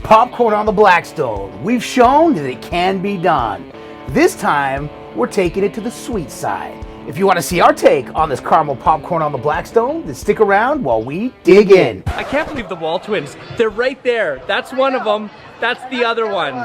Popcorn on the Blackstone. We've shown that it can be done. This time, we're taking it to the sweet side. If you want to see our take on this caramel popcorn on the Blackstone, then stick around while we dig in. I can't believe the WALTWINS. They're right there. That's one of them. That's the other one.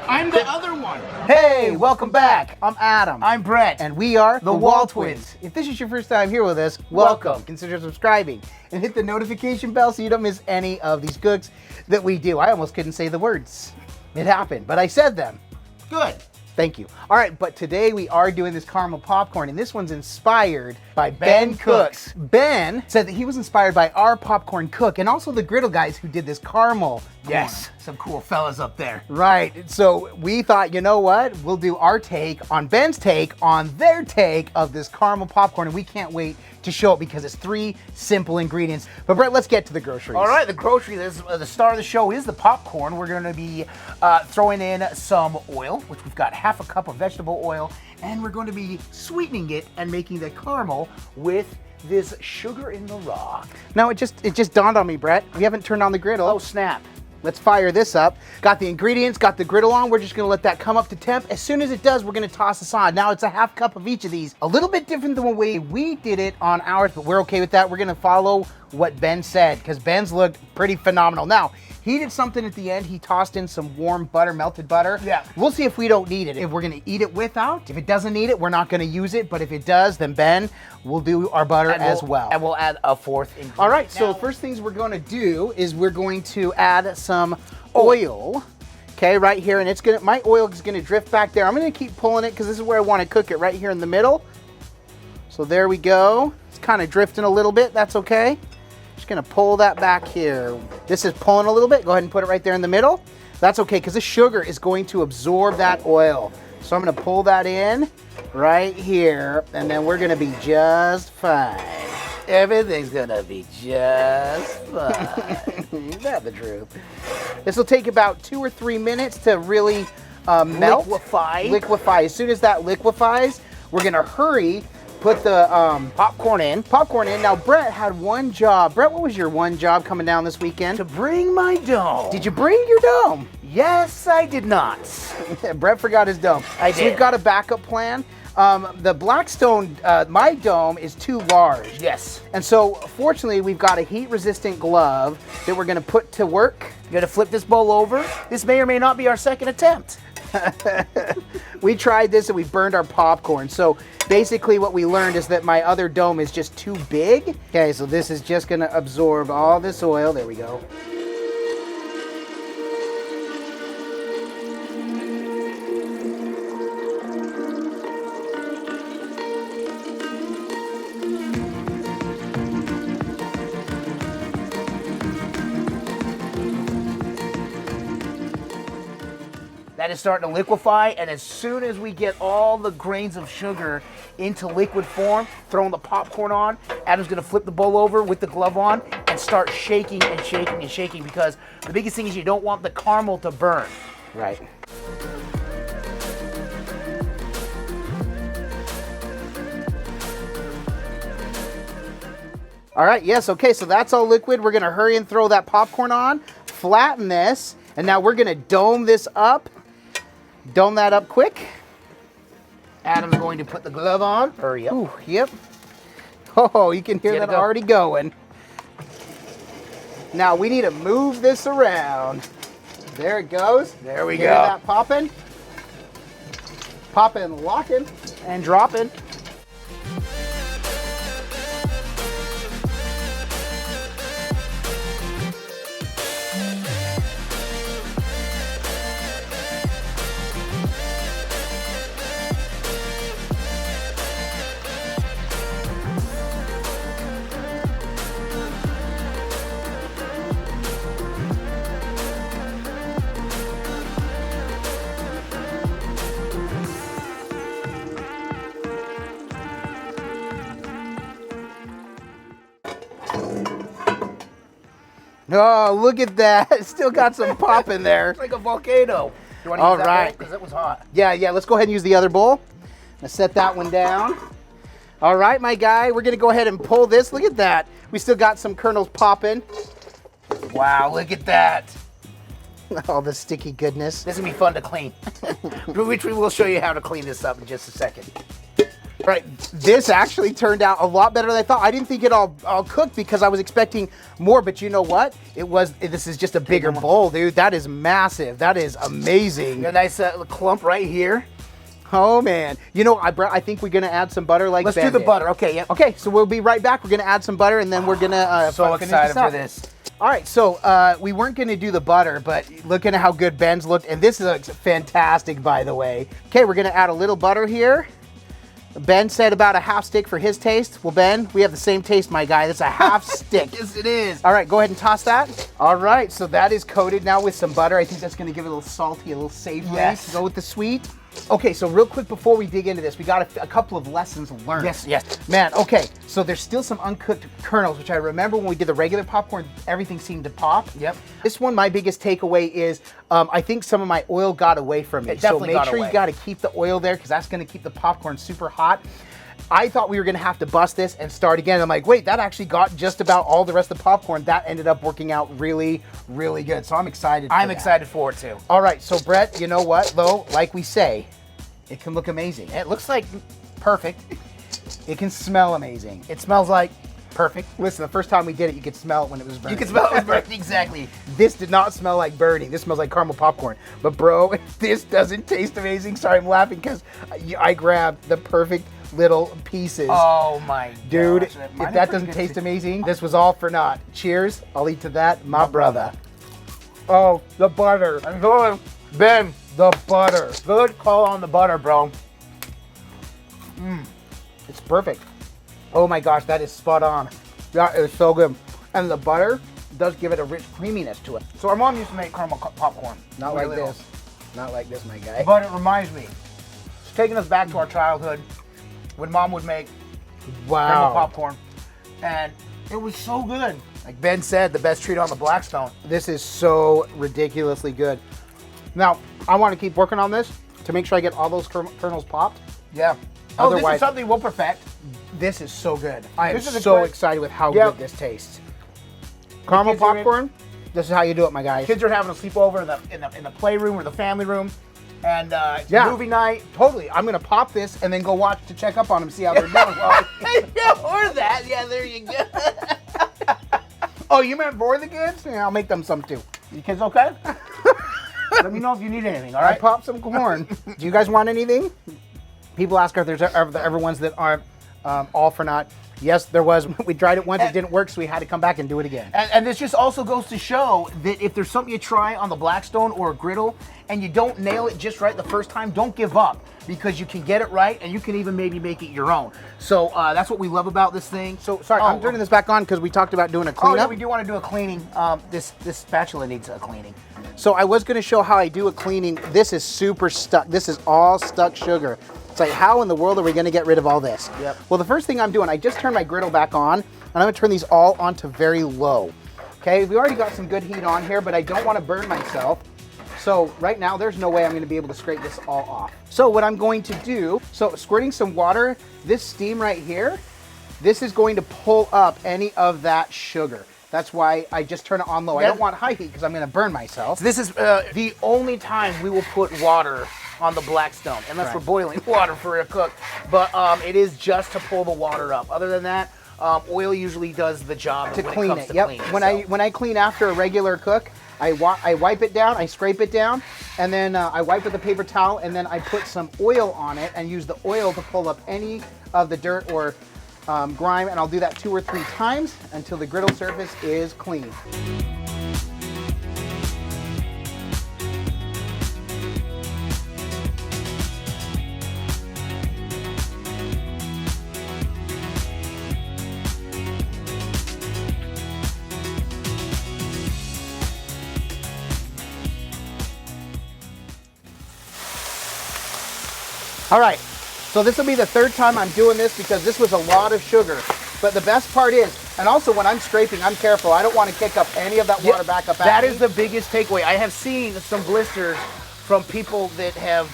I'm the other one. Hey, welcome back. I'm Adam. I'm Brett. And we are the WALTWINS. If this is your first time here with us, welcome. Consider subscribing and hit the notification bell so you don't miss any of these cooks that we do. I almost couldn't say the words. It happened, but I said them. Good. Thank you. All right, but today we are doing this caramel popcorn, and this one's inspired by Ben Cooks. Ben said that he was inspired by our popcorn cook and also the griddle guys who did this caramel corn. Yes, some cool fellas up there. Right, so we thought, you know what? We'll do our take on Ben's take on their take of this caramel popcorn, and we can't wait to show it because it's 3 simple ingredients. But Brett, let's get to the groceries. All right, the groceries, the star of the show is the popcorn. We're going to be throwing in some oil, which we've got half a cup of vegetable oil, and we're going to be sweetening it and making the caramel with this sugar in the rock. Now it just dawned on me, Brett. We haven't turned on the griddle. Oh, snap. Let's fire this up. Got the ingredients, got the griddle on. We're just gonna let that come up to temp. As soon as it does, we're gonna toss this on. Now it's a half cup of each of these. A little bit different than the way we did it on ours, but we're okay with that. We're gonna follow what Ben said because Ben's looked pretty phenomenal. Now, he did something at the end. He tossed in some warm butter, melted butter. Yeah. We'll see if we don't need it. If we're gonna eat it without, if it doesn't need it, we're not gonna use it. But if it does, then Ben will do our butter as well. And we'll add a 4th ingredient. All right, so first things we're gonna do is we're going to add some oil. Okay, right here, and my oil is gonna drift back there. I'm gonna keep pulling it because this is where I wanna cook it, right here in the middle. So there we go. It's kind of drifting a little bit, that's okay. Just gonna pull that back here. This is pulling a little bit. Go ahead and put it right there in the middle. That's okay, because the sugar is going to absorb that oil. So I'm gonna pull that in right here, and then we're gonna be just fine. Everything's gonna be just fine. Is that the truth? This will take about 2 or 3 minutes to really melt. Liquefy. As soon as that liquefies, we're gonna hurry, put the popcorn in. Now, Brett had one job. Brett, what was your one job coming down this weekend? To bring my dome. Did you bring your dome? Yes, I did not. Brett forgot his dome. I did. So we've got a backup plan. The Blackstone, my dome is too large. Yes. And so, fortunately, we've got a heat-resistant glove that we're gonna put to work. You're gonna flip this bowl over. This may or may not be our second attempt. We tried this and we burned our popcorn. So basically what we learned is that my other dome is just too big. Okay, so this is just gonna absorb all this oil. There we go. That is starting to liquefy, and as soon as we get all the grains of sugar into liquid form, throwing the popcorn on, Adam's gonna flip the bowl over with the glove on and start shaking and shaking and shaking, because the biggest thing is you don't want the caramel to burn. Right. All right, yes, okay, so that's all liquid. We're gonna hurry and throw that popcorn on, flatten this, and now we're gonna dome this up. Dome that up quick. Adam's going to put the glove on. Hurry up. Ooh, yep. Oh, you can hear that already going. Now we need to move this around. There it goes. There we Hear go. that popping? Popping, locking, and dropping. Oh, look at that. It's still got some pop in there. It's like a volcano. You want to use that bowl? Because it was hot. Yeah, let's go ahead and use the other bowl. Let's set that one down. All right, my guy, we're gonna go ahead and pull this. Look at that. We still got some kernels popping. Wow, look at that. All the sticky goodness. This is gonna be fun to clean. Which we will show you how to clean this up in just a second. Right, this actually turned out a lot better than I thought. I didn't think it all cooked because I was expecting more, but you know what? This is just a bigger bowl, dude. That is massive. That is amazing. Got a nice clump right here. Oh man. You know, I think we're gonna add some butter like Let's Ben do the did. butter. Okay, yep. Okay, so we'll be right back. We're gonna add some butter and then we're gonna So finish excited up. for this. All right, so we weren't gonna do the butter, but look at how good Ben's looked, and this looks fantastic, by the way. Okay, we're gonna add a little butter here. Ben said about a half stick for his taste. Well, Ben, we have the same taste, my guy. That's a half stick. Yes, it is. All right, go ahead and toss that. All right, so that is coated now with some butter. I think that's gonna give it a little salty, a little savory. Yes. Go with the sweet. Okay, so real quick before we dig into this, we got a couple of lessons learned. Yes, yes. Man, okay, so there's still some uncooked kernels, which I remember when we did the regular popcorn, everything seemed to pop. Yep. This one, my biggest takeaway is I think some of my oil got away from me. It definitely so got make sure away. you got to keep the oil there because that's going to keep the popcorn super hot. I thought we were going to have to bust this and start again. I'm like, wait, that actually got just about all the rest of the popcorn. That ended up working out really, really good. So I'm excited for I'm that. excited for it too. All right, so Brett, you know what, though? Like we say, it can look amazing. It looks like perfect. It can smell amazing. It smells like perfect. Listen, the first time we did it, you could smell it when it was burning. You can smell it burnt. Exactly. This did not smell like burning. This smells like caramel popcorn. But bro, this doesn't taste amazing. Sorry, I'm laughing because I grabbed the perfect little pieces. Oh my Dude, gosh. if that doesn't taste amazing, this was all for naught. Cheers. I'll eat to that, my brother. Oh, the butter. I'm going, Ben. The butter. Good call on the butter, bro. It's perfect. Oh my gosh, that is spot on. That is so good. And the butter does give it a rich creaminess to it. So our mom used to make caramel popcorn. Not Really like little. this. Not like this, my guy. But it reminds me. It's taking us back to our childhood when mom would make caramel Wow. popcorn. And it was so good. Like Ben said, the best treat on the Blackstone. This is so ridiculously good. Now, I want to keep working on this to make sure I get all those kernels popped. Yeah. Oh, this Otherwise- is something we'll perfect. This is so good. I am This is a so great- excited with how Yep. good this tastes. Caramel kids are in- popcorn, this is how you do it, my guys. Kids are having a sleepover in the playroom or the family room. And it's Yeah. movie night. Totally. I'm going to pop this and then go watch to check up on them, see how they're doing. Yeah, or that. Yeah, there you go. Oh, you meant for the kids? Yeah, I'll make them some too. You kids okay? Let me know if you need anything, all I right? popped some corn. Do you guys want anything? People ask if there's ever ones that aren't all for naught. Yes, there was. We tried it once, it didn't work, so we had to come back and do it again. And this just also goes to show that if there's something you try on the Blackstone or a griddle and you don't nail it just right the first time, don't give up because you can get it right and you can even maybe make it your own. So that's what we love about this thing. So, sorry, I'm turning this back on because we talked about doing a Oh, cleanup. yeah, we do want to do a cleaning. This spatula needs a cleaning. So I was going to show how I do a cleaning. This is super stuck. This is all stuck sugar. It's like, how in the world are we going to get rid of all this? Yep. Well, the first thing I'm doing, I just turned my griddle back on, and I'm going to turn these all onto very low. Okay, we already got some good heat on here, but I don't want to burn myself. So right now, there's no way I'm going to be able to scrape this all off. So what I'm going to do, squirting some water, this steam right here, this is going to pull up any of that sugar. That's why I just turn it on low. I Yeah. don't want high heat because I'm going to burn myself. This is the only time we will put water on the Blackstone, unless Correct. we're boiling water for a cook. But it is just to pull the water up. Other than that, oil usually does the job To when clean it comes it. to Yep. cleaning. When I clean after a regular cook, I wipe it down, I scrape it down, and then I wipe with a paper towel, and then I put some oil on it and use the oil to pull up any of the dirt or grime, and I'll do that 2 or 3 times until the griddle surface is clean. All right, so this will be the 3rd time I'm doing this because this was a lot of sugar. But the best part is, and also when I'm scraping, I'm careful. I don't want to kick up any of that water back up at That me. is the biggest takeaway. I have seen some blisters from people that have,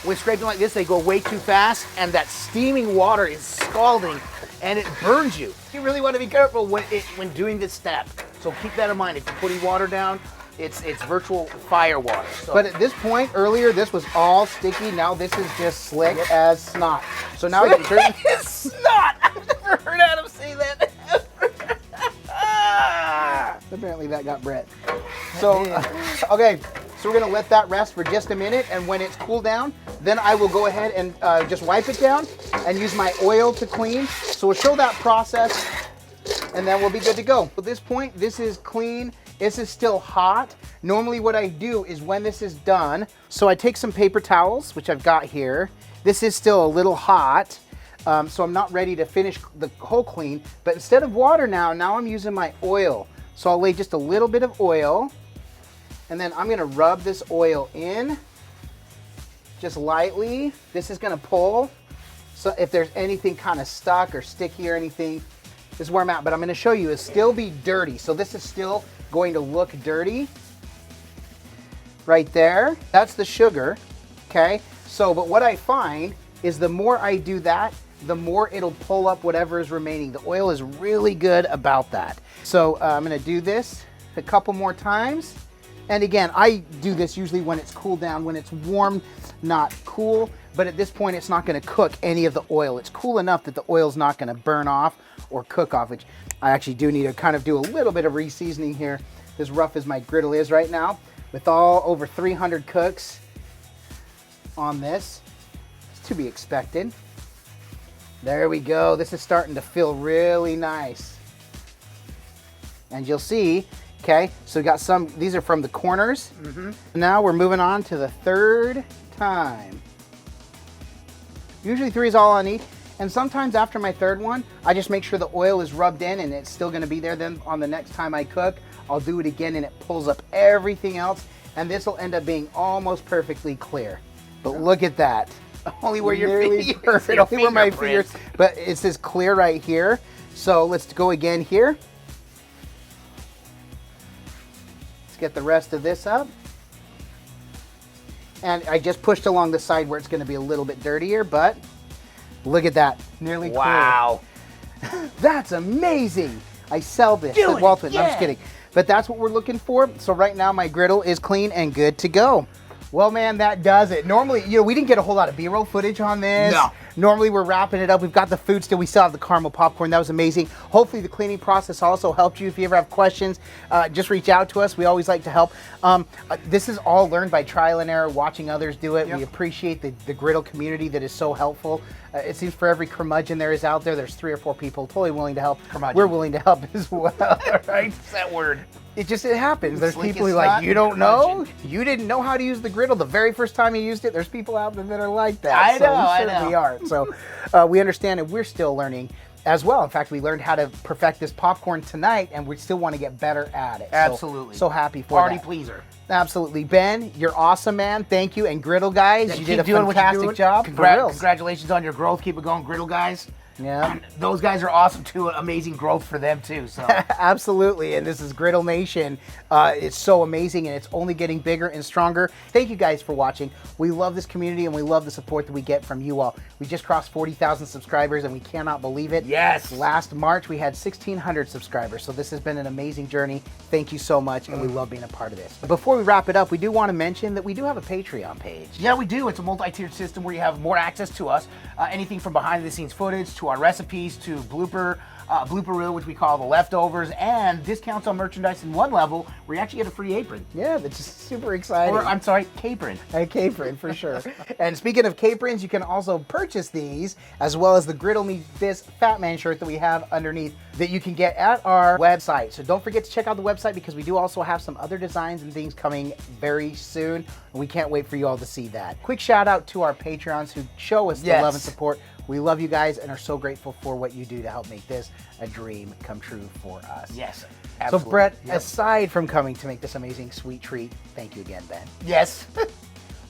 when scraping like this, they go way too fast, and that steaming water is scalding, and it burns you. You really want to be careful when doing this step. So keep that in mind. If you're putting water down, It's virtual fire water. So. But at this point, earlier, this was all sticky. Now this is just slick as snot. So now I can turn. It's snot! I've never heard Adam say that ever. Apparently that got Brett. So, okay, so we're gonna let that rest for just a minute, and when it's cooled down, then I will go ahead and just wipe it down and use my oil to clean. So we'll show that process, and then we'll be good to go. At this point, this is clean. This is still hot. Normally what I do is when this is done, so I take some paper towels, which I've got here. This is still a little hot, so I'm not ready to finish the whole clean, but instead of water now I'm using my oil. So I'll lay just a little bit of oil, and then I'm gonna rub this oil in, just lightly. This is gonna pull, so if there's anything kind of stuck or sticky or anything, this is where I'm at, but I'm gonna show you it'll still be dirty. So this is still going to look dirty. Right there, that's the sugar, okay? So, but what I find is the more I do that, the more it'll pull up whatever is remaining. The oil is really good about that. So I'm gonna do this a couple more times. And again, I do this usually when it's cooled down, when it's warm, not cool, but at this point it's not gonna cook any of the oil. It's cool enough that the oil's not gonna burn off or cook off, which I actually do need to kind of do a little bit of re-seasoning here, as rough as my griddle is right now, with all over 300 cooks on this. It's to be expected. There we go. This is starting to feel really nice. And you'll see, okay, so we got some, these are from the corners. Now we're moving on to the third time. Usually 3 is all I need. And sometimes after my third one, I just make sure the oil is rubbed in and it's still gonna be there. Then on the next time I cook, I'll do it again and it pulls up everything else. And this will end up being almost perfectly clear. But look at that. Only where your fingers, perfect. Only where my fingers, but it's this clear right here. So let's go again here. Let's get the rest of this up. And I just pushed along the side where it's gonna be a little bit dirtier, but look at that, nearly clear. Wow. That's amazing. I sell this at WALTWINS. No, I'm just kidding. But that's what we're looking for. So right now my griddle is clean and good to go. Well, man, that does it. Normally, you know, we didn't get a whole lot of B-roll footage on this. No. Normally we're wrapping it up. We've got the food still. We still have the caramel popcorn. That was amazing. Hopefully the cleaning process also helped you. If you ever have questions, just reach out to us. We always like to help. This is all learned by trial and error, watching others do it. Yep. We appreciate the griddle community that is so helpful. It seems for every curmudgeon there is out there, there's 3 or 4 people totally willing to help. Curmudgeon. We're willing to help as well, right? What's that word? It happens. There's Slick people as who are like, snot, you don't know? curmudgeon. You didn't know how to use the griddle the very first time you used it. There's people out there that are like that. I know, we I certainly know. are. So we understand, and we're still learning as well. In fact, we learned how to perfect this popcorn tonight, and we still want to get better at it. Absolutely. So happy for Party that. pleaser. Absolutely. Ben, you're awesome, man. Thank you. And Griddle guys, you did a fantastic job. For reals. Congratulations on your growth. Keep it going, Griddle guys. Yeah. Those guys are awesome too. Amazing growth for them too. So Absolutely, and this is Griddle Nation. It's so amazing, and it's only getting bigger and stronger. Thank you guys for watching. We love this community, and we love the support that we get from you all. We just crossed 40,000 subscribers, and we cannot believe it. Yes. Last March, we had 1,600 subscribers, so this has been an amazing journey. Thank you so much, and we love being a part of this. But before we wrap it up, we do want to mention that we do have a Patreon page. yeah, we do. It's a multi-tiered system where you have more access to us. Anything from behind-the-scenes footage to our recipes to blooper reel, which we call the leftovers, and discounts on merchandise in one level where you actually get a free apron. Yeah, that's just super exciting. Or, I'm sorry, capron. A capron, for sure. And speaking of caprons, you can also purchase these, as well as the Griddle Me This Fat Man shirt that we have underneath that you can get at our website. So don't forget to check out the website, because we do also have some other designs and things coming very soon. And we can't wait for you all to see that. Quick shout out to our Patreons who show us the love and support. We love you guys and are so grateful for what you do to help make this a dream come true for us. Yes, So absolutely. Brett, aside from coming to make this amazing sweet treat, thank you again, Ben. Yes,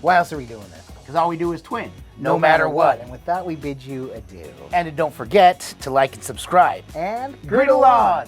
Why else are we doing this? because all we do is twin, no matter what. And with that, we bid you adieu. And don't forget to like and subscribe. And Griddle on!